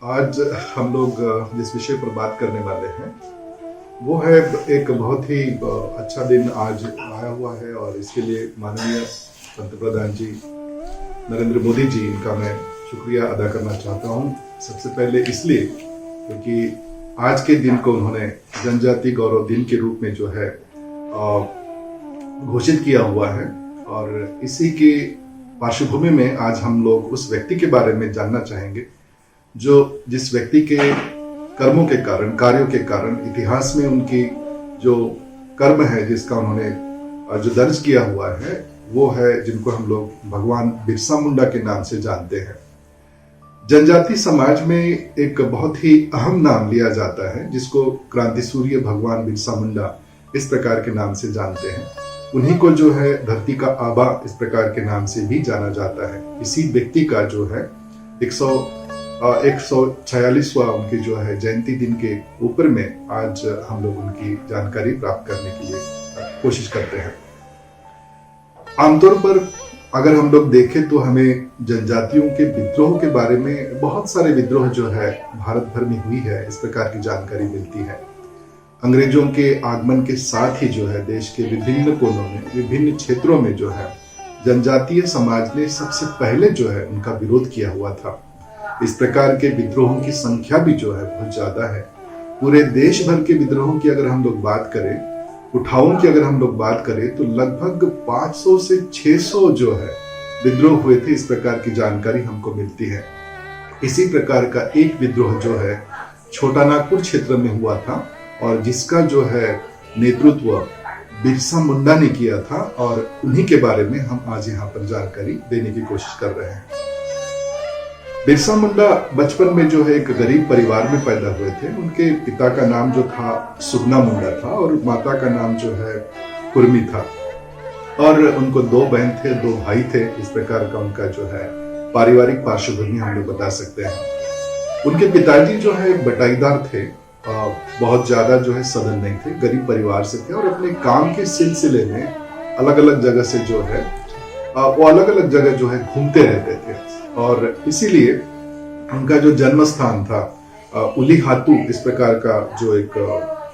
आज हम लोग जिस विषय पर बात करने वाले हैं वो है एक बहुत ही अच्छा दिन आज आया हुआ है और इसके लिए माननीय पंतप्रधान जी नरेंद्र मोदी जी इनका मैं शुक्रिया अदा करना चाहता हूँ। सबसे पहले इसलिए क्योंकि आज के दिन को उन्होंने जनजाति गौरव दिन के रूप में जो है घोषित किया हुआ है और इसी के पार्श्वभूमि में आज हम लोग उस व्यक्ति के बारे में जानना चाहेंगे जो जिस व्यक्ति के कर्मों के कारण, कार्यों के कारण इतिहास में उनकी जो कर्म है जिसका उन्होंने जो दर्ज किया हुआ है वो है जिनको हम लोग भगवान बिरसा मुंडा के नाम से जानते हैं। जनजाति समाज में एक बहुत ही अहम नाम लिया जाता है जिसको क्रांति सूर्य भगवान बिरसा मुंडा इस प्रकार के नाम से जानते हैं। उन्हीं को जो है धरती का आबा इस प्रकार के नाम से भी जाना जाता है। इसी व्यक्ति का जो है 146वां उनकी जो है जयंती दिन के ऊपर में आज हम लोग उनकी जानकारी प्राप्त करने के लिए कोशिश करते हैं। आमतौर पर अगर हम लोग देखें तो हमें जनजातियों के विद्रोह के बारे में बहुत सारे विद्रोह जो है भारत भर में हुई है इस प्रकार की जानकारी मिलती है। अंग्रेजों के आगमन के साथ ही जो है देश के विभिन्न कोनों में, विभिन्न क्षेत्रों में जो है जनजातीय समाज ने सबसे पहले जो है उनका विरोध किया हुआ था। इस प्रकार के विद्रोहों की संख्या भी जो है बहुत ज्यादा है। पूरे देश भर के विद्रोहों की अगर हम लोग बात करें, उठावों की अगर हम लोग बात करें तो लगभग 500 से 600 जो है विद्रोह हुए थे, इस प्रकार की जानकारी हमको मिलती है। इसी प्रकार का एक विद्रोह जो है छोटा नागपुर क्षेत्र में हुआ था और जिसका जो है नेतृत्व बिरसा मुंडा ने किया था और उन्हीं के बारे में हम आज यहाँ पर जानकारी देने की कोशिश कर रहे हैं। बिरसा मुंडा बचपन में जो है एक गरीब परिवार में पैदा हुए थे। उनके पिता का नाम जो था सुगना मुंडा था और माता का नाम जो है कुर्मी था और उनको 2 बहन थे, 2 भाई थे। इस प्रकार का उनका जो है पारिवारिक पार्श्वभूमि हम लोग बता सकते हैं। उनके पिताजी जो है बटाईदार थे, बहुत ज्यादा जो है सधन नहीं थे, गरीब परिवार से थे और अपने काम के सिलसिले में अलग अलग जगह से जो है वो अलग अलग जगह जो है घूमते रहते थे और इसीलिए उनका जो जन्म स्थान था उलीहातू इस प्रकार का जो एक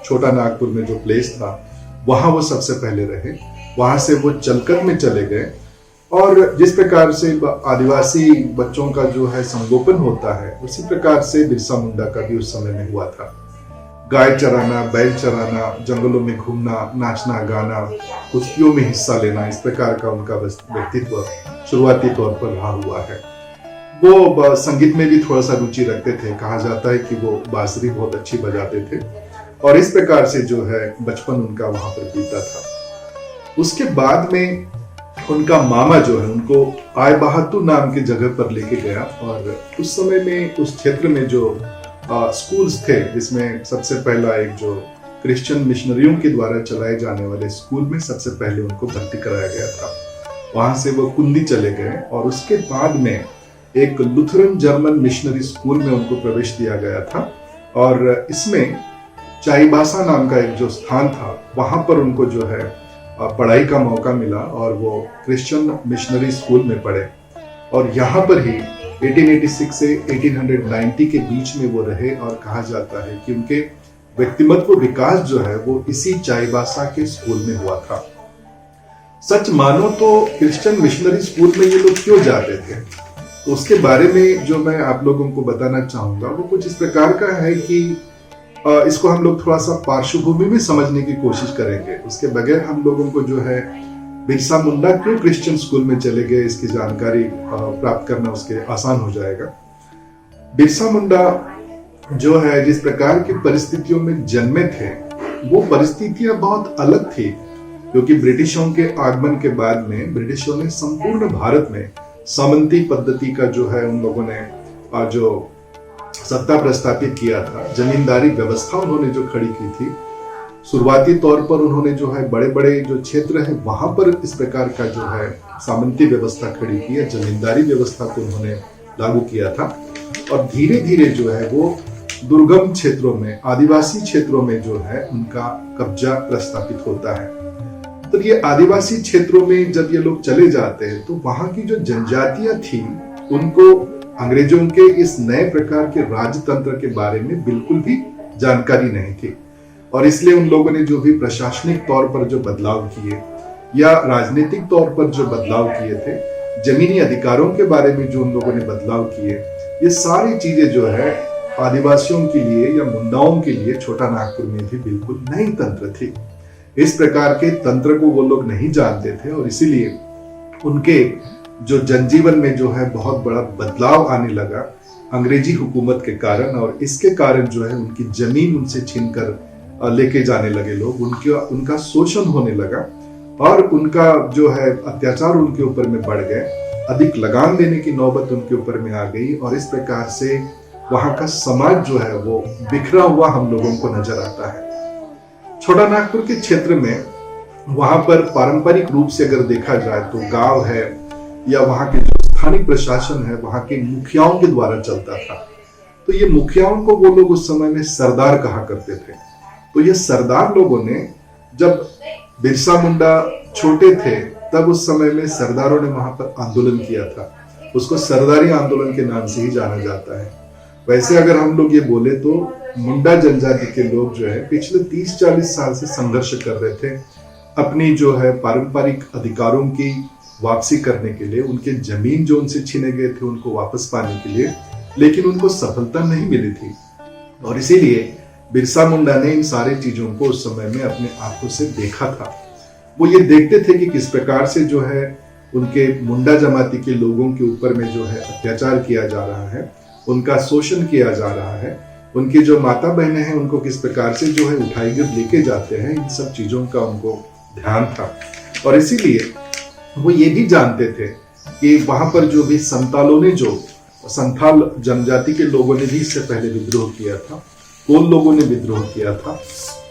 छोटा नागपुर में जो प्लेस था वहां वो सबसे पहले रहे। वहां से वो चलकर में चले गए और जिस प्रकार से आदिवासी बच्चों का जो है संगोपन होता है उसी प्रकार से बिरसा मुंडा का भी उस समय में हुआ था। गाय चराना, बैल चराना, जंगलों में घूमना, नाचना गाना, कुश्तियों में हिस्सा लेना, इस प्रकार का उनका व्यक्तित्व शुरुआती तौर पर रहा हुआ है। वो संगीत में भी थोड़ा सा रुचि रखते थे। कहा जाता है कि वो बांसुरी बहुत अच्छी बजाते थे और इस प्रकार से जो है बचपन उनका वहां पर बीता था। उसके बाद में उनका मामा जो है उनको आय बहादुर नाम की जगह पर लेके गया और उस समय में उस क्षेत्र में जो स्कूल्स थे जिसमें सबसे पहला एक जो क्रिश्चियन मिशनरियों के द्वारा चलाए जाने वाले स्कूल में सबसे पहले उनको भर्ती कराया गया था। वहां से वो कुंदी चले गए और उसके बाद में एक लुथरन जर्मन मिशनरी स्कूल में उनको प्रवेश दिया गया था और इसमें चाईबासा नाम का एक जो स्थान था वहां पर उनको जो है पढ़ाई का मौका मिला और वो क्रिश्चियन मिशनरी स्कूल में पढ़े और यहाँ पर ही 1886 से 1890 के बीच में वो रहे और कहा जाता है कि उनके व्यक्तिमत्व विकास जो है वो इसी चाईबासा के स्कूल में हुआ था। सच मानो तो क्रिश्चियन मिशनरी स्कूल में ये लोग क्यों जाते थे, तो उसके बारे में जो मैं आप लोगों को बताना चाहूंगा वो कुछ इस प्रकार का है कि इसको हम लोग थोड़ा सा पार्श्वभूमि में समझने की कोशिश करेंगे। उसके बगैर हम लोगों को जो है बिरसा मुंडा क्यों क्रिश्चियन स्कूल में चले गए इसकी जानकारी प्राप्त करना उसके आसान हो जाएगा। बिरसा मुंडा जो है जिस प्रकार की परिस्थितियों में जन्मे थे वो परिस्थितियां बहुत अलग थी क्योंकि ब्रिटिशों के आगमन के बाद में ब्रिटिशों ने संपूर्ण भारत में सामंती पद्धति का जो है उन लोगों ने जो सत्ता प्रस्थापित किया था, जमींदारी व्यवस्था उन्होंने जो खड़ी की थी। शुरुआती तौर पर उन्होंने जो है बड़े बड़े जो क्षेत्र है वहां पर इस प्रकार का जो है सामंती व्यवस्था खड़ी की है, जमींदारी व्यवस्था को उन्होंने लागू किया था और धीरे धीरे जो है वो दुर्गम क्षेत्रों में, आदिवासी क्षेत्रों में जो है उनका कब्जा प्रस्थापित होता है। तो ये आदिवासी क्षेत्रों में जब ये लोग चले जाते हैं तो वहां की जो जनजातियां थी उनको अंग्रेजों के इस नए प्रकार के राजतंत्र के बारे में बिल्कुल भी जानकारी नहीं थी, और इसलिए उन लोगों ने जो भी प्रशासनिक तौर पर जो बदलाव किए या राजनीतिक तौर पर जो बदलाव किए थे, जमीनी अधिकारों के बारे में जो उन लोगों ने बदलाव किए, ये सारी चीजें जो है आदिवासियों के लिए या मुंडाओं के लिए छोटा नागपुर में भी बिल्कुल नई तंत्र थी। इस प्रकार के तंत्र को वो लोग नहीं जानते थे और इसीलिए उनके जो जनजीवन में जो है बहुत बड़ा बदलाव आने लगा अंग्रेजी हुकूमत के कारण, और इसके कारण जो है उनकी जमीन उनसे छीनकर लेके जाने लगे लोग, उनका शोषण होने लगा और उनका जो है अत्याचार उनके ऊपर में बढ़ गए, अधिक लगान देने की नौबत उनके ऊपर में आ गई, और इस प्रकार से वहां का समाज जो है वो बिखरा हुआ हम लोगों को नजर आता है। छोटा नागपुर के क्षेत्र में वहां पर पारंपरिक रूप से अगर देखा जाए तो गांव है या वहां के जो स्थानिक प्रशासन है वहां के मुखियाओं के द्वारा चलता था। तो ये मुखियाओं को वो लोग उस समय में सरदार कहा करते थे। तो ये सरदार लोगों ने, जब बिरसा मुंडा छोटे थे तब उस समय में सरदारों ने वहां पर आंदोलन किया था, उसको सरदारी आंदोलन के नाम से ही जाना जाता है। वैसे अगर हम लोग ये बोले तो मुंडा जनजाति के लोग जो है पिछले 30-40 साल से संघर्ष कर रहे थे अपनी जो है पारंपरिक अधिकारों की वापसी करने के लिए, उनके जमीन जो उनसे छीने गए थे उनको वापस पाने के लिए, लेकिन उनको सफलता नहीं मिली थी। और इसीलिए बिरसा मुंडा ने इन सारी चीजों को उस समय में अपने आंखों से देखा था। वो ये देखते थे कि किस प्रकार से जो है उनके मुंडा जमाती के लोगों के ऊपर में जो है अत्याचार किया जा रहा है, उनका शोषण किया जा रहा है, उनकी जो माता बहनें हैं उनको किस प्रकार से जो है उठाई गिर लेके जाते हैं, इन सब चीजों का उनको ध्यान था। और इसीलिए वो ये भी जानते थे कि वहां पर जो भी संतालों ने, जो संथाल जनजाति के लोगों ने भी इससे पहले विद्रोह किया था, कोल लोगों ने विद्रोह किया था,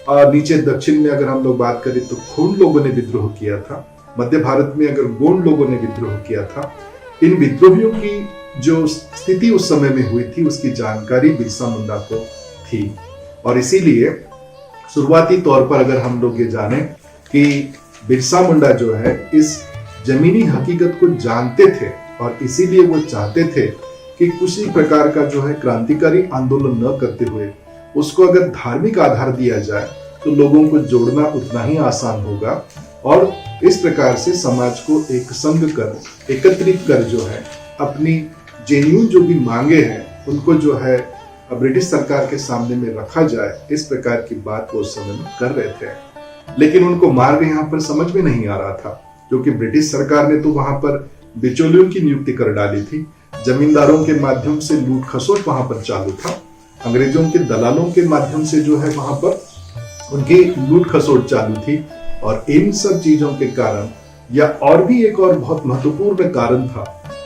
और नीचे दक्षिण में अगर हम लोग बात करें तो खून लोगों ने विद्रोह किया था, मध्य भारत में अगर गोंड लोगों ने विद्रोह किया था। इन विद्रोहियों की जो स्थिति उस समय में हुई थी उसकी जानकारी बिरसा मुंडा को थी, और इसीलिए शुरुआती तौर पर अगर हम लोग ये जाने कि बिरसा मुंडा जो है इस जमीनी हकीकत को जानते थे, और इसीलिए वो चाहते थे कि किसी प्रकार का जो है क्रांतिकारी आंदोलन न करते हुए उसको अगर धार्मिक आधार दिया जाए तो लोगों को जोड़ना उतना ही आसान होगा, और इस प्रकार से समाज को एक संग कर, एकत्रित कर जो है अपनी जेन्युइन जो भी मांगे हैं उनको जो है ब्रिटिश सरकार के सामने में रखा जाए, इस प्रकार की बात वो उस समय में कर रहे थे। लेकिन उनको मार्ग यहाँ पर समझ में नहीं आ रहा था, क्योंकि ब्रिटिश सरकार ने तो वहां पर बिचौलियों की नियुक्ति कर डाली थी, जमींदारों के माध्यम से लूट खसोट वहां पर चालू था, अंग्रेजों के दलालों के माध्यम से जो है वहां पर उनकी लूट खसोट चालू थी। और इन सब चीजों के कारण, या और भी एक और बहुत महत्वपूर्ण कारण था,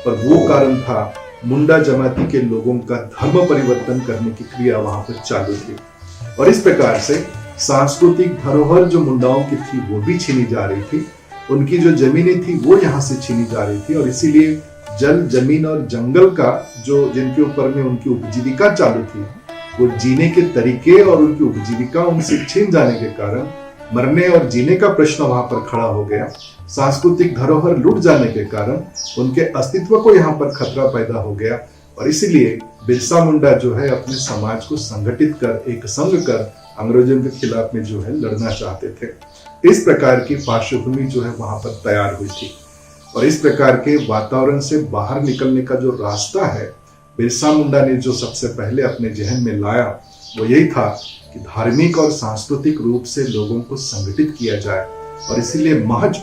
और वो कारण था मुंडा जमाती के लोगों का धर्म परिवर्तन करने की क्रिया वहां पर चालू थी, और इस प्रकार से सांस्कृतिक धरोहर जो मुंडाओं की थी वो भी छीनी जा रही थी, उनकी जो जमीनें थी वो यहाँ से छीनी जा रही थी, और इसीलिए जल, जमीन और जंगल का जो जिनके ऊपर में उनकी उपजीविका चालू थी, वो जीने के तरीके और उनकी उपजीविका उनसे छीन जाने के कारण मरने और जीने का प्रश्न वहां पर खड़ा हो गया। सांस्कृतिक धरोहर लूट जाने के कारण उनके अस्तित्व को यहाँ पर खतरा पैदा हो गया, और इसीलिए बिरसा मुंडा जो है अपने समाज को संगठित कर, एक संग कर अंग्रेजों के खिलाफ में जो है लड़ना चाहते थे। इस प्रकार की पार्श्वभूमि जो है वहां पर तैयार हुई थी, और इस प्रकार के वातावरण से बाहर निकलने का जो रास्ता है बिरसा मुंडा ने जो सबसे पहले अपने जहन में लाया वो यही था कि धार्मिक और सांस्कृतिक रूप से लोगों को संगठित किया जाए। और इसीलिए महज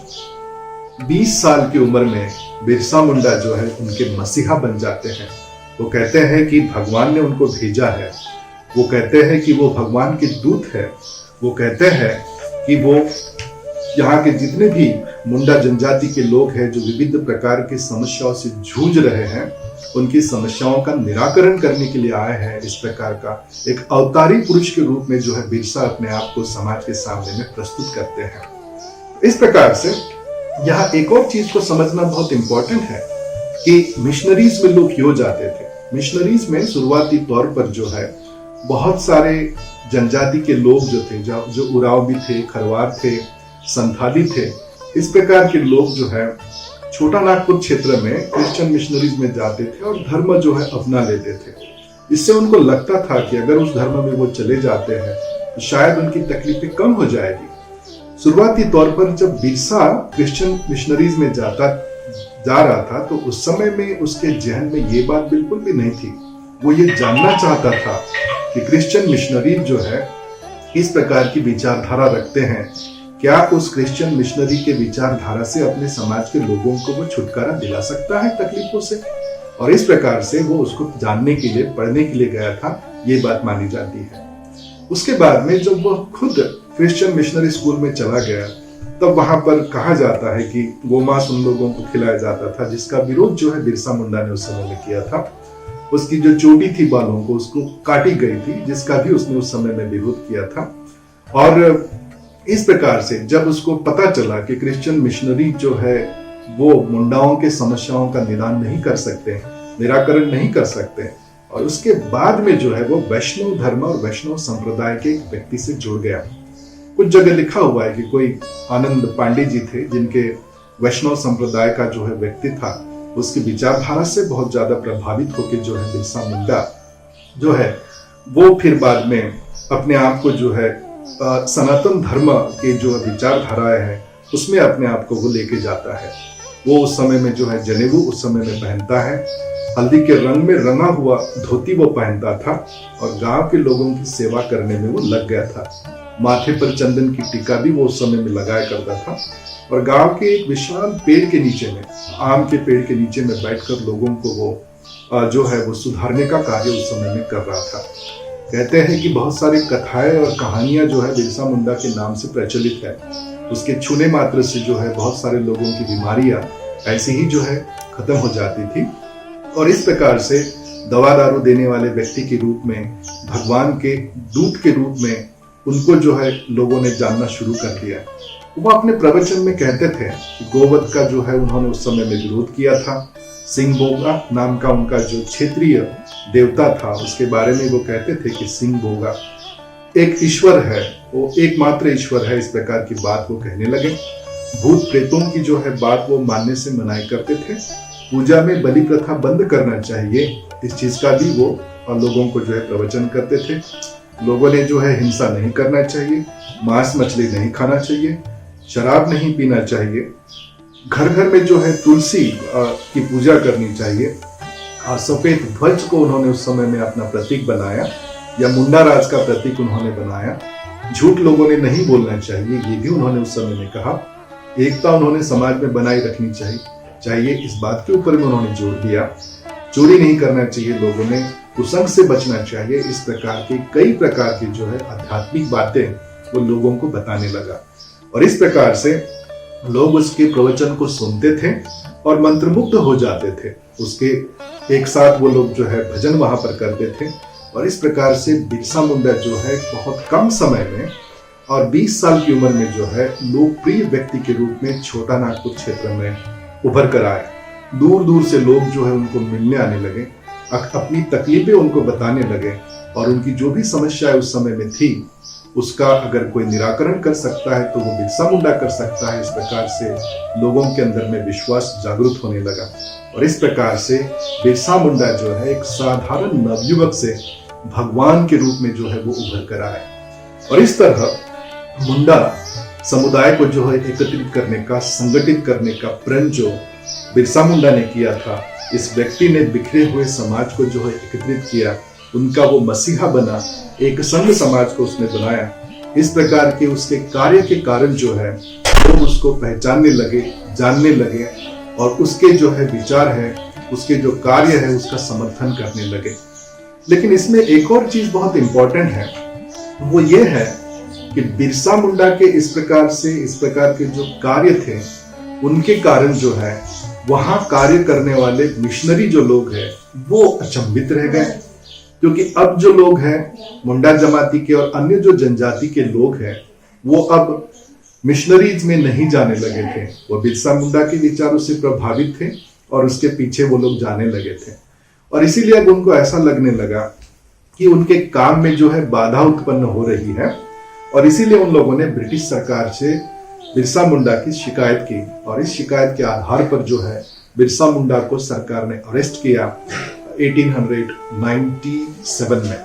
20 साल की उम्र में बिरसा मुंडा जो है उनके मसीहा बन जाते हैं। वो कहते हैं कि भगवान ने उनको भेजा है, वो कहते हैं कि वो भगवान के दूत है, वो कहते हैं कि वो यहाँ के जितने भी मुंडा जनजाति के लोग हैं जो विविध प्रकार की समस्याओं से जूझ रहे हैं, उनकी समस्याओं का निराकरण करने के लिए आए हैं। इस प्रकार का एक अवतारी पुरुष के रूप में जो है बिरसा अपने आप को समाज के सामने में प्रस्तुत करते हैं। इस प्रकार से यहाँ एक और चीज को समझना बहुत इंपॉर्टेंट है कि मिशनरीज में लोग क्यों जाते थे। मिशनरीज में शुरुआती तौर पर जो है बहुत सारे जनजाति के लोग जो थे, जो उराव भी थे, खरवार थे, संथाली थे, इस प्रकार के लोग जो है छोटा नागपुर क्षेत्र में क्रिश्चियन मिशनरीज में जाते थे और धर्म जो है अपना लेते थे। इससे उनको लगता था कि अगर उस धर्म में वो चले जाते हैं तो शायद उनकी तकलीफें कम हो जाएगी। शुरुआती तौर पर जब बिरसा क्रिश्चियन मिशनरीज में जा रहा था तो उस समय में उसके जहन में ये बात बिल्कुल भी नहीं थी। वो ये जानना चाहता था कि क्रिश्चियन मिशनरी जो है इस प्रकार की विचारधारा रखते हैं, क्या उस क्रिश्चियन मिशनरी के विचारधारा से अपने समाज के लोगों को वो छुटकारा दिला सकता है तकलीफों से। और इस प्रकार से वो उसको जानने के लिए, पढ़ने के लिए गया था, ये बात मानी जाती है। उसके बाद में जब वो खुद क्रिश्चियन मिशनरी स्कूल में चला गया तब वहां पर कहा जाता है कि गोमांस उन लोगों को खिलाया जाता था जिसका विरोध जो है बिरसा मुंडा ने उस समय में किया था। उसकी जो चोटी थी बालों को, उसको काटी गई थी, जिसका भी उसने उस समय में विरोध किया था। और इस प्रकार से जब उसको पता चला कि क्रिश्चियन मिशनरी जो है वो मुंडाओं के समस्याओं का निदान नहीं कर सकते, निराकरण नहीं कर सकते, और उसके बाद में जो है वो वैष्णव धर्म और वैष्णव संप्रदाय के एक व्यक्ति से जुड़ गया। कुछ जगह लिखा हुआ है कि कोई आनंद पांडे जी थे जिनके वैष्णव संप्रदाय का जो है व्यक्ति था, उसकी विचारधारा से बहुत ज्यादा प्रभावित होकर जो है बिरसा मुंडा जो है वो फिर बाद में अपने आप को जो है सनातन धर्म के जो विचारधाराएं हैं उसमें अपने आप को वो लेके जाता है। वो उस समय में जो है जनेऊ उस समय में पहनता है, हल्दी के रंग में रंगा हुआ धोती वो पहनता था और गांव के लोगों की सेवा करने में वो लग गया था। माथे पर चंदन की टीका भी वो उस समय में लगाया करता था और गांव के एक विशाल पेड़ के नीचे में, आम के पेड़ के नीचे में बैठकर लोगों को वो जो है वो सुधारने का कार्य उस समय में कर रहा था। कहते हैं कि बहुत सारी कथाएं और कहानियां जो है बिरसा मुंडा के नाम से प्रचलित है। उसके छूने मात्र से जो है बहुत सारे लोगों की बीमारियां ऐसे ही जो है खत्म हो जाती थी। और इस प्रकार से दवा दारू देने वाले व्यक्ति के रूप में, भगवान के दूत के रूप में उनको जो है लोगों ने जानना शुरू कर दिया। वो अपने प्रवचन में कहते थे कि गोवध का जो है उन्होंने उस समय में विरोध किया था। सिंह बोगा नाम का उनका जो क्षेत्रीय देवता था उसके बारे में वो कहते थे कि सिंह बोगा एक ईश्वर है, वो एकमात्र ईश्वर है, इस प्रकार की बात वो कहने लगे। भूत प्रेतों की जो है बात वो मानने से मनाई करते थे। पूजा में बलि प्रथा बंद करना चाहिए, इस चीज का भी वो लोगों को जो है प्रवचन करते थे। लोगों ने जो है हिंसा नहीं करना चाहिए, मांस मछली नहीं खाना चाहिए, शराब नहीं पीना चाहिए, घर घर में जो है तुलसी की पूजा करनी चाहिए। सफेद ध्वज को उन्होंने उस समय में अपना प्रतीक बनाया या मुंडा राज का प्रतीक उन्होंने बनाया। झूठ लोगों ने नहीं बोलना चाहिए, ये भी उन्होंने उस समय में कहा। एकता उन्होंने समाज में बनाई रखनी चाहिए, इस बात के ऊपर में उन्होंने जोर दिया। चोरी नहीं करना चाहिए, लोगों ने कुसंग से बचना चाहिए। इस प्रकार के कई प्रकार की जो है आध्यात्मिक बातें वो लोगों को बताने लगा और इस प्रकार से लोग उसके प्रवचन को सुनते थे और मंत्रमुग्ध हो जाते थे। उसके एक साथ वो लोग जो है भजन वहां पर करते थे और इस प्रकार से बिरसा मुंडा जो है बहुत कम समय में और 20 साल की उम्र में जो है लोकप्रिय व्यक्ति के रूप में छोटा नागपुर क्षेत्र में उभर कर आए। दूर दूर से लोग जो है उनको मिलने आने लगे, अपनी तकलीफें उनको बताने लगे और उनकी जो भी समस्याएं उस समय में थी उसका अगर कोई निराकरण कर सकता है तो वो बिरसा मुंडा कर सकता है। इस प्रकार से लोगों के अंदर में विश्वास जागृत होने लगा और इस प्रकार से बिरसा मुंडा जो है एक साधारण नवयुवक से भगवान के रूप में जो है वो उभर कर आए। और इस तरह मुंडा समुदाय को जो है एकत्रित करने का, संगठित करने का प्रण जो बिरसा मुंडा ने किया था, इस व्यक्ति ने बिखरे हुए समाज को जो है एकत्रित किया, उनका वो मसीहा बना, एक संघ समाज को उसने बनाया। इस प्रकार के उसके कार्य के कारण जो है लोग उसको पहचानने लगे, जानने लगे और उसके जो है विचार है, उसके जो कार्य है उसका समर्थन करने लगे। लेकिन इसमें एक और चीज बहुत इंपॉर्टेंट है, वो ये है कि बिरसा मुंडा के इस प्रकार के जो कार्य थे उनके कारण जो है वहां कार्य करने वाले मिशनरी जो लोग हैं वो अचंभित रह गए, क्योंकि अब जो लोग हैं मुंडा जमाती के और अन्य जो जनजाति के लोग हैं वो अब मिशनरीज में नहीं जाने लगे थे। वो बिरसा मुंडा के विचारों से प्रभावित थे और उसके पीछे वो लोग जाने लगे थे और इसीलिए अब उनको ऐसा लगने लगा कि उनके काम में जो है बाधा उत्पन्न हो रही है और इसीलिए उन लोगों ने ब्रिटिश सरकार से बिरसा मुंडा की शिकायत की और इस शिकायत के आधार पर जो है बिरसा मुंडा को सरकार ने अरेस्ट किया 1897 में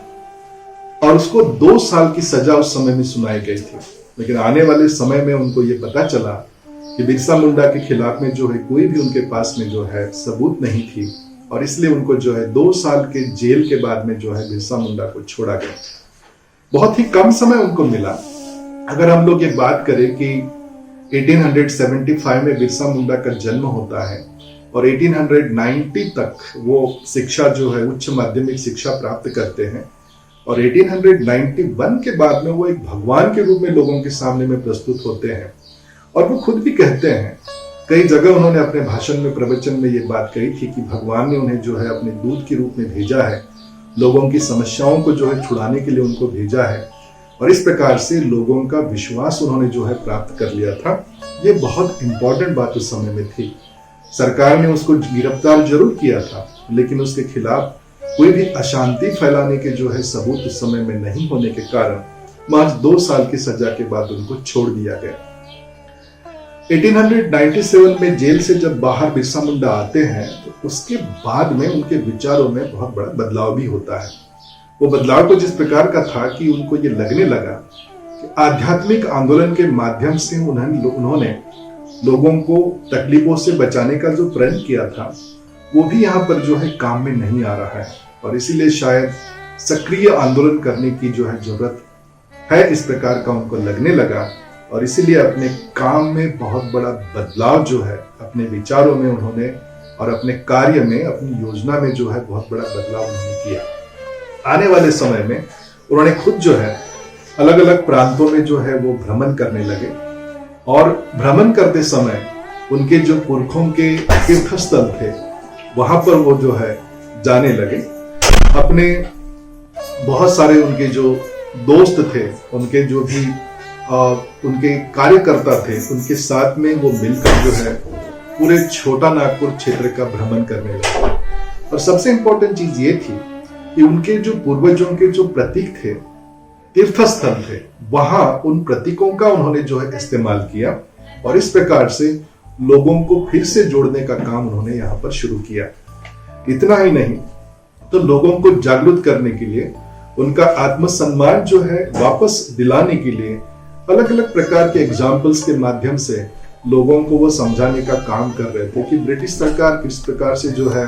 और उसको 2 साल की सजा उस समय में सुनाई गई थी। लेकिन आने वाले समय में उनको ये पता चला कि बिरसा मुंडा के खिलाफ में जो है कोई भी उनके पास में जो है सबूत नहीं थी और इसलिए उनको जो है 2 साल के जेल के बाद में जो है बिरसा मुंडा को छोड़ा गया। बहुत ही कम समय उनको मिला। अगर हम लोग ये बात करें कि 1875 में बिरसा मुंडा का जन्म होता है और 1890 तक वो शिक्षा जो है उच्च माध्यमिक शिक्षा प्राप्त करते हैं और 1891 के बाद में वो एक भगवान के रूप में लोगों के सामने में प्रस्तुत होते हैं और वो खुद भी कहते हैं, कई जगह उन्होंने अपने भाषण में प्रवचन में ये बात कही थी कि भगवान ने उन्हें जो है अपने दूत के रूप में भेजा है, लोगों की समस्याओं को जो है छुड़ाने के लिए उनको भेजा है और इस प्रकार से लोगों का विश्वास उन्होंने जो है प्राप्त कर लिया था। ये बहुत इंपॉर्टेंट बात उस समय में थी। सरकार ने उसको गिरफ्तार जरूर किया था लेकिन उसके खिलाफ कोई भी अशांति फैलाने के जो है सबूत उस समय में नहीं होने के कारण महज 2 साल की सजा के बाद उनको छोड़ दिया गया। 1897 में जेल से जब बाहर बिरसा मुंडा आते हैं तो उसके बाद में उनके विचारों में बहुत बड़ा बदलाव भी होता है। वो बदलाव को जिस प्रकार का था कि उनको ये लगने लगा कि आध्यात्मिक आंदोलन के माध्यम से उन्होंने लोगों को तकलीफों से बचाने का जो प्रयत्न किया था वो भी यहाँ पर जो है काम में नहीं आ रहा है और इसीलिए शायद सक्रिय आंदोलन करने की जो है जरूरत है, इस प्रकार का उनको लगने लगा और इसीलिए अपने काम में बहुत बड़ा बदलाव जो है अपने विचारों में उन्होंने और अपने कार्य में अपनी योजना में जो है बहुत बड़ा बदलाव उन्होंने किया। आने वाले समय में उन्होंने खुद जो है अलग अलग प्रांतों में जो है वो भ्रमण करने लगे और भ्रमण करते समय उनके जो पुरखों के तीर्थस्थल थे वहां पर वो जो है जाने लगे। अपने बहुत सारे उनके जो दोस्त थे, उनके जो भी उनके कार्यकर्ता थे, उनके साथ में वो मिलकर जो है पूरे छोटा नागपुर क्षेत्र का भ्रमण करने लगे। और सबसे इंपॉर्टेंट चीज ये थी कि उनके जो पूर्वजों के जो प्रतीक थे, तीर्थस्थल थे, वहां उन प्रतीकों का उन्होंने जो है इस्तेमाल किया और इस प्रकार से लोगों को फिर से जोड़ने का काम उन्होंने यहाँ पर शुरू किया। इतना ही नहीं तो लोगों को जागरूक करने के लिए, उनका आत्मसम्मान जो है वापस दिलाने के लिए अलग अलग प्रकार के एग्जाम्पल्स के माध्यम से लोगों को वो समझाने का काम कर रहे थे कि ब्रिटिश सरकार किस प्रकार से जो है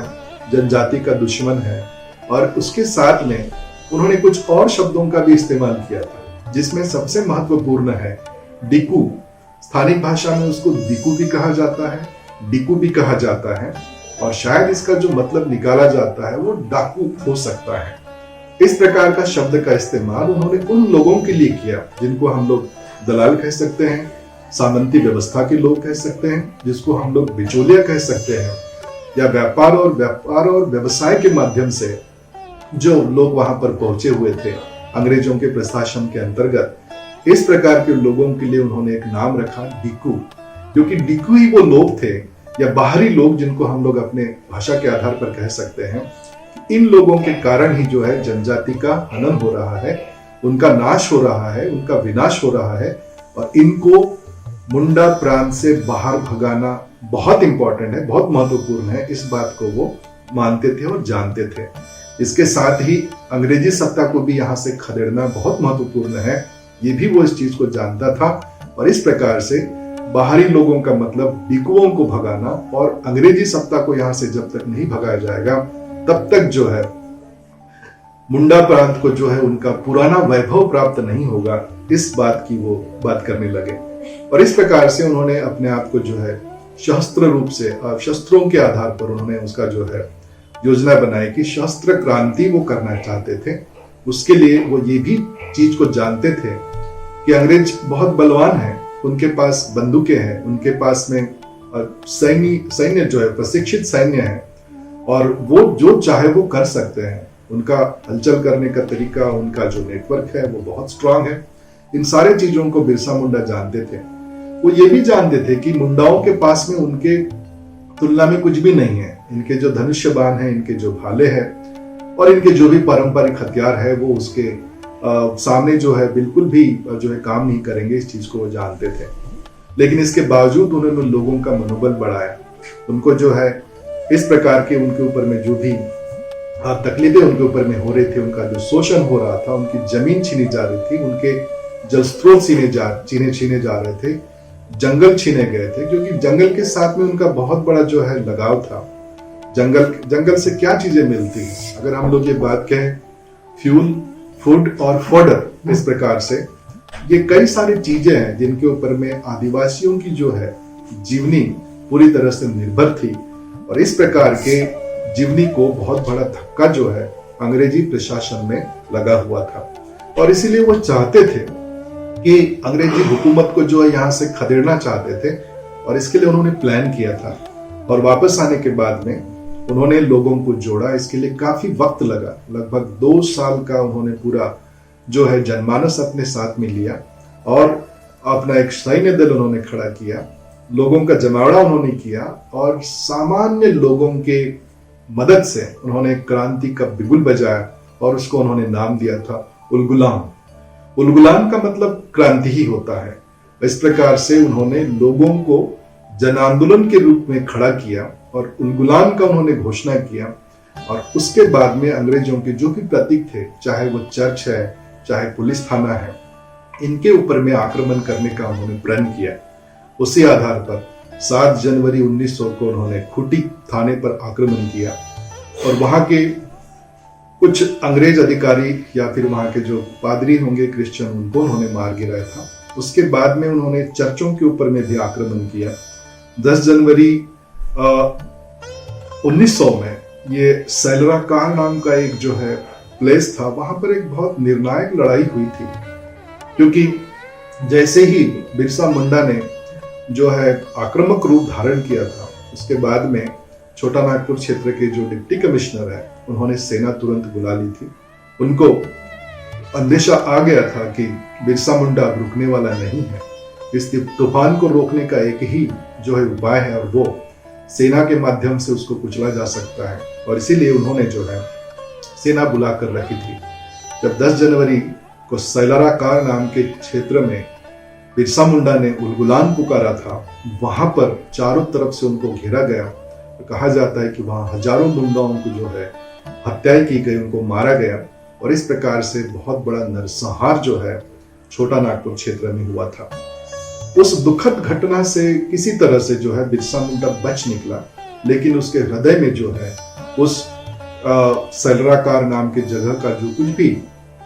जनजाति का दुश्मन है। और उसके साथ में उन्होंने कुछ और शब्दों का भी इस्तेमाल किया था जिसमें सबसे महत्वपूर्ण है डिकू। स्थानिक भाषा में उसको दिकू भी कहा जाता है, डिकू भी कहा जाता है और शायद इसका जो मतलब निकाला जाता है वो डाकू हो सकता है। इस प्रकार का शब्द का इस्तेमाल उन्होंने उन लोगों के लिए किया जिनको हम लोग दलाल कह सकते हैं, सामंती व्यवस्था के लोग कह सकते हैं, जिसको हम लोग बिचौलिया कह सकते हैं, या व्यापार और व्यवसाय के माध्यम से जो लोग वहां पर पहुंचे हुए थे अंग्रेजों के प्रशासन के अंतर्गत। इस प्रकार के लोगों के लिए उन्होंने एक नाम रखा डिकू, क्योंकि डिकू ही वो लोग थे या बाहरी लोग जिनको हम लोग अपने भाषा के आधार पर कह सकते हैं। इन लोगों के कारण ही जो है जनजाति का हनन हो रहा है, उनका नाश हो रहा है, उनका विनाश हो रहा है और इनको मुंडा प्रांत से बाहर भगाना बहुत इंपॉर्टेंट है, बहुत महत्वपूर्ण है। इस बात को वो मानते थे और जानते थे। इसके साथ ही अंग्रेजी सत्ता को भी यहाँ से खदेड़ना बहुत महत्वपूर्ण है, ये भी वो इस चीज को जानता था। और इस प्रकार से बाहरी लोगों का मतलब डिकुओं को भगाना और अंग्रेजी सत्ता को यहाँ से जब तक नहीं भगाया जाएगा तब तक जो है मुंडा प्रांत को जो है उनका पुराना वैभव प्राप्त नहीं होगा, इस बात की वो बात करने लगे। और इस प्रकार से उन्होंने अपने आप को जो है शस्त्र रूप से और शस्त्रों के आधार पर उन्होंने उसका जो है योजना बनाई कि शस्त्र क्रांति वो करना चाहते थे। उसके लिए वो ये भी चीज को जानते थे कि अंग्रेज बहुत बलवान हैं, उनके पास बंदूकें हैं, उनके पास में सैन्य जो है प्रशिक्षित सैन्य है और वो जो चाहे वो कर सकते हैं। उनका हलचल करने का तरीका, उनका जो नेटवर्क है वो बहुत स्ट्रांग है। इन सारे चीजों को बिरसा मुंडा जानते थे। वो ये भी जानते थे कि मुंडाओं के पास में उनके तुलना में कुछ भी नहीं है। इनके जो धनुष्य बाण है, इनके जो भाले हैं और इनके जो भी पारंपरिक हथियार है वो उसके सामने जो है बिल्कुल भी जो है काम नहीं करेंगे। इस चीज को वो जानते थे। लेकिन इसके बावजूद उन्होंने लोगों का मनोबल बढ़ाया। उनको जो है इस प्रकार के उनके ऊपर में जो भी तकलीफें उनके ऊपर में हो रही थी, उनका जो शोषण हो रहा था, उनकी जमीन छीनी जा रही थी, उनके जल स्रोत छीने जा रहे थे, जंगल छीने गए थे, क्योंकि जंगल के साथ में उनका बहुत बड़ा जो है लगाव था। जंगल से क्या चीजें मिलती हैं, अगर हम लोग ये बात कहें, फ्यूल, फूड और फोडर, इस प्रकार से ये कई सारी चीजें हैं जिनके ऊपर में आदिवासियों की जो है जीवनी पूरी तरह से निर्भर थी। और इस प्रकार के जीवनी को बहुत बड़ा धक्का जो है अंग्रेजी प्रशासन में लगा हुआ था, और इसीलिए वो चाहते थे कि अंग्रेजी हुकूमत को जो है यहाँ से खदेड़ना चाहते थे, और इसके लिए उन्होंने प्लान किया था। और वापस आने के बाद में उन्होंने लोगों को जोड़ा। इसके लिए काफी वक्त लगा, लगभग 2 साल का उन्होंने पूरा जो है जनमानस अपने साथ में लिया, और अपना एक सैन्य दल उन्होंने खड़ा किया, लोगों का जमावड़ा उन्होंने किया, और सामान्य लोगों के मदद से उन्होंने क्रांति का बिगुल बजाया, और उसको उन्होंने नाम दिया था उलगुलान। उलगुलान का मतलब क्रांति ही होता है। इस प्रकार से उन्होंने लोगों को जन आंदोलन के रूप में खड़ा किया, और उलगुलान का उन्होंने घोषणा किया। और उसके बाद में अंग्रेजों के जो भी प्रतीक थे, चाहे वो चर्च है, चाहे पुलिस थाना है, इनके ऊपर में आक्रमण करने का उन्होंने प्रण किया। उसी आधार पर 7 जनवरी 1900 को उन्होंने खूंटी थाने पर आक्रमण किया, और वहां के कुछ अंग्रेज अधिकारी या फिर वहां के जो पादरी होंगे क्रिश्चियन, उनको उन्होंने मार गिराया था। उसके बाद में उन्होंने चर्चों के ऊपर में भी आक्रमण किया। 10 जनवरी 1900 में ये सैलरा कार नाम का एक जो है प्लेस था, वहां पर एक बहुत निर्णायक लड़ाई हुई थी, क्योंकि जैसे ही बिरसा मुंडा ने जो है आक्रामक रूप धारण किया था, उसके बाद में छोटा नागपुर क्षेत्र के जो डिप्टी कमिश्नर है, उन्होंने सेना तुरंत बुला ली थी। उनको अंदेशा आ गया था कि बिरसा मुंडा अब रुकने वाला नहीं है, इस तूफान को रोकने का एक ही जो है उपाय है, और वो सेना के माध्यम से उसको कुचला जा सकता है। और इसीलिए उन्होंने जो है सेना बुला कर रखी थी। जब 10 जनवरी को सैलरा कार नाम के क्षेत्र में बिरसा मुंडा ने उलगुलान पुकारा था, वहां पर चारों तरफ से उनको घेरा गया। तो कहा जाता है कि वहां हजारों मुंडाओं को जो है हत्याएं की गई, उनको मारा गया, और इस प्रकार से बहुत बड़ा नरसंहार जो है छोटा नागपुर क्षेत्र में हुआ था। उस दुखद घटना से किसी तरह से जो है बिरसा मुंडा बच निकला, लेकिन उसके हृदय में जो है उस सैलराकार नाम के जगह का जो कुछ भी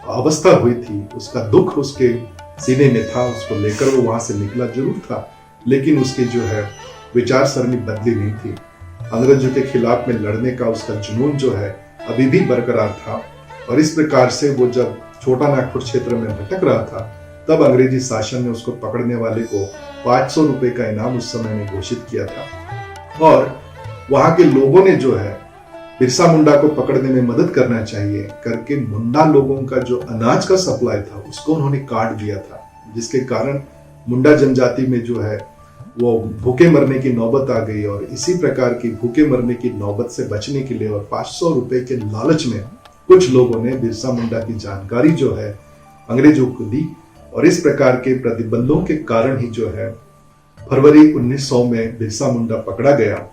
अवस्था हुई थी, उसका दुख उसके सीने में था, उसको लेकर वो वहां से निकला जरूर था, लेकिन उसकी जो है विचार सरणी बदली नहीं थी। अंग्रेजों के खिलाफ में लड़ने का उसका जुनून जो है अभी भी बरकरार था, और इस प्रकार से वो जब छोटा नागपुर क्षेत्र में भटक रहा था, तब अंग्रेजी शासन ने उसको पकड़ने वाले को 500 रुपए का इनाम उस समय में घोषित किया था। और वहां के लोगों ने जो है बिरसा मुंडा को पकड़ने में मदद करना चाहिए करके मुंडा लोगों का जो अनाज का सप्लाई था उसको उन्होंने काट दिया था, जिसके कारण मुंडा जनजाति में जो है वो भूखे मरने की नौबत आ गई। और इसी प्रकार की भूखे मरने की नौबत से बचने के लिए और 500 रुपए के लालच में कुछ लोगों ने बिरसा मुंडा की जानकारी जो है अंग्रेजों को दी, और इस प्रकार के प्रतिबंधों के कारण ही जो है फरवरी 1900 में बिरसा मुंडा पकड़ा गया,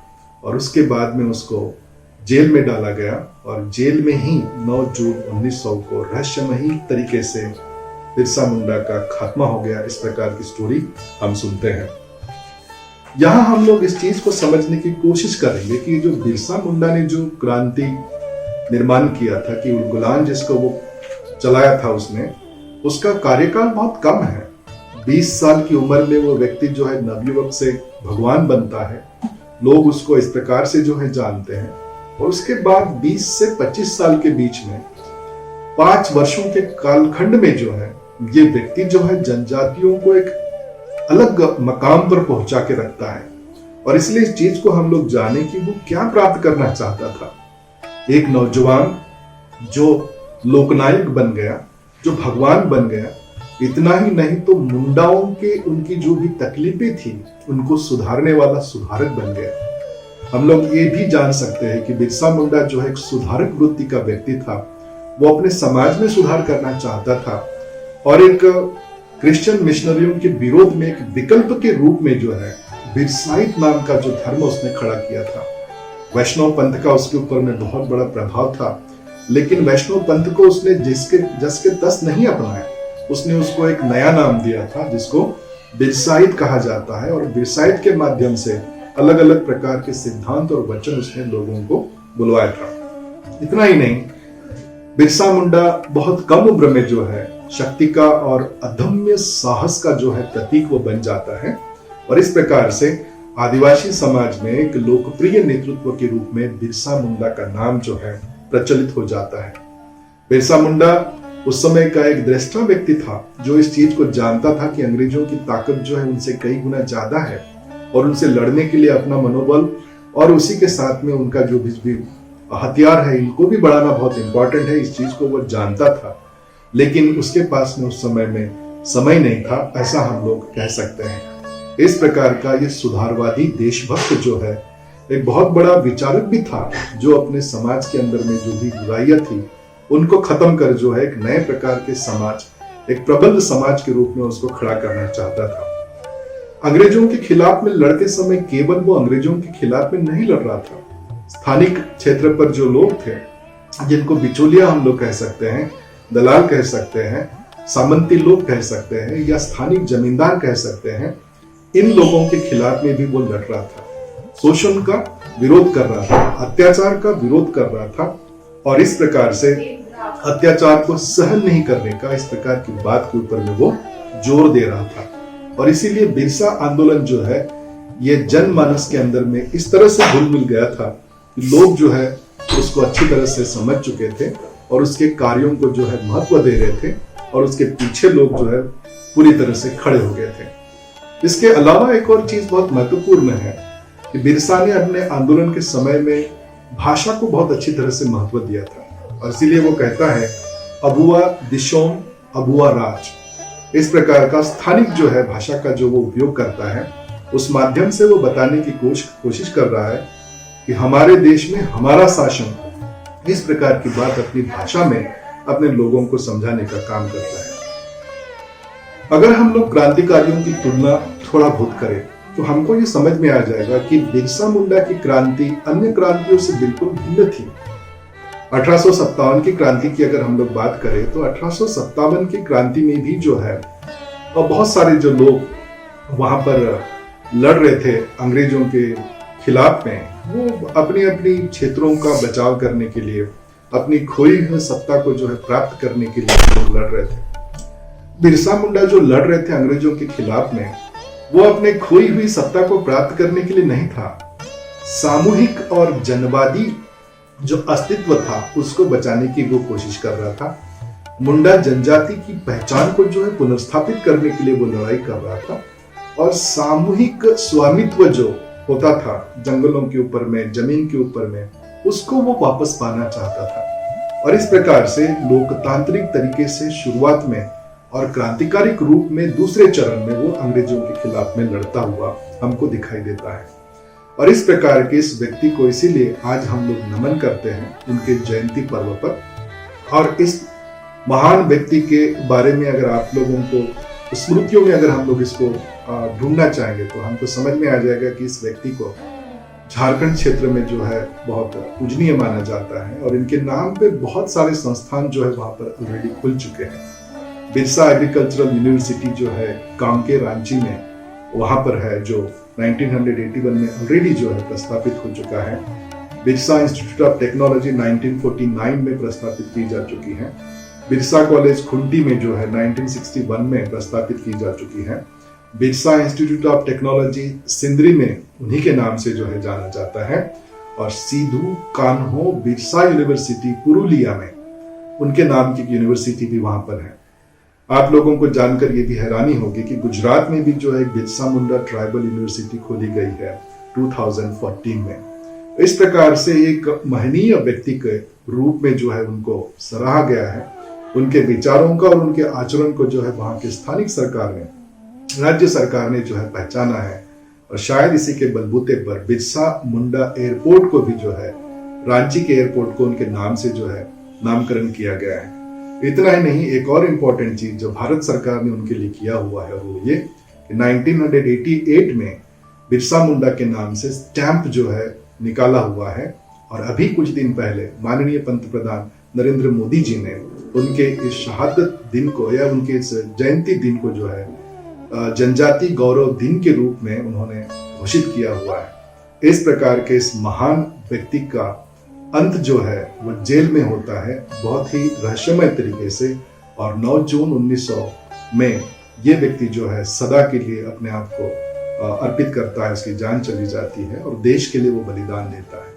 और उसके बाद में उसको जेल में डाला गया, और जेल में ही 9 जून 1900 को रहस्यमयी तरीके से बिरसा मुंडा का खात्मा हो गया। इस प्रकार की स्टोरी हम सुनते हैं। यहां हम लोग इस चीज को समझने की कोशिश करेंगे कि जो बिरसा मुंडा ने जो क्रांति निर्माण किया था, कि उलगुलान जिसको वो चलाया था, उसने उसका कार्यकाल बहुत कम है। 20 साल की उम्र में वो व्यक्ति जो है नवयुवक से भगवान बनता है, लोग उसको इस प्रकार से जो है जानते हैं, और उसके बाद 20 से 25 साल के बीच में 5 वर्षों के कालखंड में जो है ये व्यक्ति जो है जनजातियों को एक अलग मकाम पर पहुंचा के रखता है। और इसलिए इस चीज को हम लोग जाने कि वो क्या प्राप्त करना चाहता था। एक नौजवान जो लोकनायक बन गया, जो भगवान बन गया, इतना ही नहीं तो मुंडाओं के उनकी जो भी तकलीफें थी उनको सुधारने वाला सुधारक बन गया। हम लोग ये भी जान सकते हैं कि बिरसा मुंडा जो है एक सुधारक वृत्ति का व्यक्ति था। वो अपने समाज में सुधार करना चाहता था, और एक क्रिश्चियन मिशनरियों के विरोध में एक विकल्प के रूप में जो है बिरसाइत नाम का जो धर्म उसने खड़ा किया था। वैष्णव पंथ का उसके ऊपर में बहुत बड़ा प्रभाव था, लेकिन वैष्णव पंथ को उसने जस के तस नहीं अपनाया। उसने उसको एक नया नाम दिया था जिसको बिरसाइत कहा जाता है, और बिरसाइत के माध्यम से अलग अलग प्रकार के सिद्धांत और वचन उसने लोगों को बुलवाया था। इतना ही नहीं, बिरसा मुंडा बहुत कम उम्र में जो है शक्ति का और अदम्य साहस का जो है प्रतीक वो बन जाता है, और इस प्रकार से आदिवासी समाज में एक लोकप्रिय नेतृत्व के रूप में बिरसा मुंडा का नाम जो है प्रचलित हो जाता है। बिरसा मुंडा उस समय का एक दृष्टा व्यक्ति था जो इस चीज को जानता था कि अंग्रेजों की ताकत जो है उनसे कई गुना ज्यादा है, और उनसे लड़ने के लिए अपना मनोबल और उसी के साथ में उनका जो भी हथियार है इनको भी बढ़ाना बहुत इंपॉर्टेंट है। इस चीज को वो जानता था, लेकिन उसके पास में उस समय में समय नहीं था, ऐसा हम लोग कह सकते हैं। इस प्रकार का ये सुधारवादी देशभक्त जो है एक बहुत बड़ा विचारक भी था, जो अपने समाज के अंदर में जो भी बुराइयां थी उनको खत्म कर जो है एक नए प्रकार के समाज, एक प्रबल समाज के रूप में उसको खड़ा करना चाहता था। अंग्रेजों के खिलाफ में लड़ते समय केवल वो अंग्रेजों के खिलाफ में नहीं लड़ रहा था, स्थानिक क्षेत्र पर जो लोग थे जिनको बिचौलिया हम लोग कह सकते हैं, दलाल कह सकते हैं, सामंती लोग कह सकते हैं, या स्थानिक जमींदार कह सकते हैं, इन लोगों के खिलाफ में भी वो लड़ रहा था। शोषण का विरोध कर रहा था, अत्याचार का विरोध कर रहा था, और इस प्रकार से अत्याचार को सहन नहीं करने का, इस प्रकार की बात के ऊपर में वो जोर दे रहा था। और इसीलिए बिरसा आंदोलन जो है ये जनमानस के अंदर में इस तरह से घुल मिल गया था कि लोग जो है उसको अच्छी तरह से समझ चुके थे और उसके कार्यों को जो है महत्व दे रहे थे, और उसके पीछे लोग जो है पूरी तरह से खड़े हो गए थे। इसके अलावा एक और चीज बहुत महत्वपूर्ण है कि बिरसा ने अपने आंदोलन के समय में भाषा को बहुत अच्छी तरह से महत्व दिया था, और इसीलिए वो कहता है अबुआ दिशोम अबुआ राज। इस प्रकार का स्थानिक जो है भाषा का जो वो उपयोग करता है, उस माध्यम से वो बताने की कोशिश कर रहा है कि हमारे देश में हमारा शासन, इस प्रकार की बात अपनी भाषा में अपने लोगों को समझाने का काम करता है। अगर हम लोग क्रांतिकारियों की तुलना थोड़ा बहुत करें तो हमको ये समझ में आ जाएगा कि बिरसा मुंडा की क्रांति अन्य क्रांतियों से बिल्कुल भिन्न थी। 1857 की क्रांति की अगर हम लोग बात करें तो 1857 की क्रांति में भी जो है और बहुत सारे जो लोग वहां पर लड़ रहे थे अंग्रेजों के खिलाफ में, वो अपनी अपनी क्षेत्रों का बचाव करने के लिए, अपनी खोई हुई सत्ता को जो है प्राप्त करने के लिए लड़ रहे थे। बिरसा मुंडा जो लड़ रहे थे अंग्रेजों के खिलाफ में, वो अपने खोई हुई सत्ता को प्राप्त करने के लिए नहीं था, सामूहिक और जनवादी जो अस्तित्व था उसको बचाने की वो कोशिश कर रहा था। मुंडा जनजाति की पहचान को जो है पुनर्स्थापित करने के लिए वो लड़ाई कर रहा था, और सामूहिक स्वामित्व जो होता था जंगलों के ऊपर में, जमीन के ऊपर में, उसको वो वापस पाना चाहता था। और इस प्रकार से लोकतांत्रिक तरीके से शुरुआत में और क्रांतिकारिक रूप में दूसरे चरण में वो अंग्रेजों के खिलाफ में लड़ता हुआ हमको दिखाई देता है। और इस प्रकार के इस व्यक्ति को इसीलिए आज हम लोग नमन करते हैं उनके जयंती पर्व पर। और इस महान व्यक्ति के बारे में अगर आप लोगों को स्मृतियों में अगर हम लोग इसको ढूंढना चाहेंगे तो हमको समझ में आ जाएगा कि इस व्यक्ति को झारखंड क्षेत्र में जो है बहुत पूजनीय माना जाता है, और इनके नाम पे बहुत सारे संस्थान जो है वहां पर ऑलरेडी खुल चुके हैं। बिरसा एग्रीकल्चरल यूनिवर्सिटी जो है कांके रांची में वहां पर है, जो 1981 में ऑलरेडी जो है प्रस्तापित हो चुका है। बिरसा इंस्टीट्यूट ऑफ टेक्नोलॉजी 1949 में प्रस्तापित की जा चुकी है। बिरसा कॉलेज खुंटी में जो है 1961 में प्रस्तापित की जा चुकी है। Birsa institute of technology Sindri में उन्हीं के नाम से जो है जाना जाता है। और सीधू कान्हो बिरसा यूनिवर्सिटी पुरुलिया में उनके नाम की यूनिवर्सिटी भी वहां पर है। आप लोगों को जानकर ये भी हैरानी होगी कि गुजरात में भी जो है बिरसा मुंडा ट्राइबल यूनिवर्सिटी खोली गई है 2014 में। इस प्रकार से एक महनीय व्यक्ति के रूप में जो है उनको सराहा गया है। उनके विचारों का और उनके आचरण को जो है वहां के स्थानिक सरकार ने, राज्य सरकार ने जो है पहचाना है, और शायद इसी के बलबूते पर बिरसा मुंडा एयरपोर्ट को भी जो है रांची के एयरपोर्ट को उनके नाम से जो है नामकरण किया गया है। इतना ही नहीं, एक और इम्पोर्टेंट चीज जो भारत सरकार ने उनके लिए किया हुआ है, और वो ये कि 1988 में बिरसा मुंडा के नाम से स्टैंप जो है निकाला हुआ है, और अभी कुछ दिन पहले माननीय पंतप्रधान नरेंद्र मोदी जी ने उनके इस शहादत दिन को या उनके इस जयंती दिन को जो है जनजाति गौरव दिन के रूप में उन्होंने घोषित किया हुआ है। इस प्रकार के इस महान व्यक्ति का अंत जो है वो जेल में होता है, बहुत ही रहस्यमय तरीके से, और 9 जून 1900 में ये व्यक्ति जो है सदा के लिए अपने आप को अर्पित करता है, उसकी जान चली जाती है और देश के लिए वो बलिदान देता है।